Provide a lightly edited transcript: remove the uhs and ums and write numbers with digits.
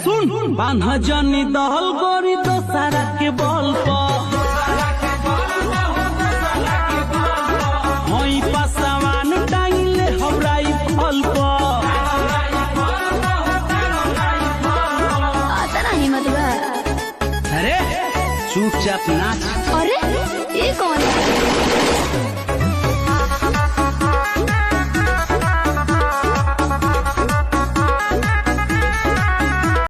सुन बान्हा जानी दहल गोरी तो सारा के बल हई पासवान टाइले हवराई फल आता ना हिम्मत बा। अरे चुपचाप नाच। अरे ये कौन है?